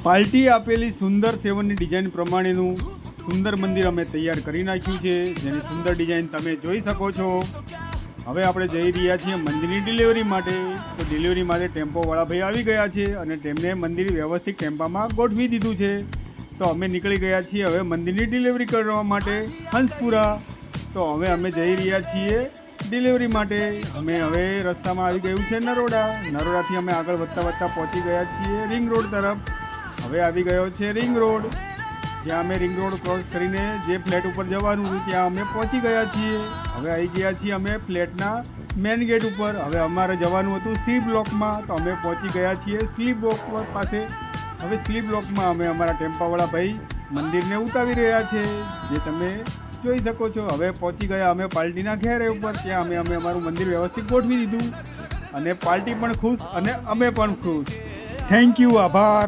Party આપેલી સુંદર સેવનની design પ્રમાણેનું સુંદર મંદિર અમે તૈયાર કરી નાખ્યું છે, જેની સુંદર ડિઝાઇન તમે જોઈ શકો છો. હવે આપણે જઈ રહ્યા છીએ મંદિરની ડિલિવરી માટે. તો ડિલિવરી માટે ટેમ્પોવાળા ભાઈ આવી ગયા છે અને તેમને મંદિર વ્યવસ્થિત ટેમ્પામાં ગોઠવી દીધું છે. તો અમે નીકળી ગયા છીએ હવે મંદિરની ડિલિવરી કરવા માટે હંસપુરા. તો હવે અમે જઈ રહ્યા છીએ ડિલિવરી માટે. અમે હવે રસ્તામાં આવી ગયું છે નરોડા. નરોડાથી અમે આગળ વધતા પહોંચી ગયા છીએ રિંગ રોડ તરફ. હવે આવી ગયો છે રિંગ રોડ, જ્યાં અમે રિંગ રોડ ક્રોસ કરીને જે ફ્લેટ ઉપર જવાનું હતું ત્યાં અમે પહોંચી ગયા છીએ. હવે આવી ગયા છીએ અમે ફ્લેટના મેઇન ગેટ ઉપર. હવે અમારે જવાનું હતું સી બ્લોકમાં, તો અમે પહોંચી ગયા છીએ સી બ્લોક પાસે. હવે સી બ્લોકમાં અમે અમારા ટેમ્પાવાળા ભાઈ મંદિરને ઉતારી રહ્યા છે, જે તમે જોઈ શકો છો. હવે પહોંચી ગયા અમે પાર્ટીના ઘેરે ઉપર. ત્યાં અમે અમારું મંદિર વ્યવસ્થિત ગોઠવી દીધું અને પાર્ટી પણ ખુશ અને અમે પણ ખુશ. થેન્ક યુ, આભાર.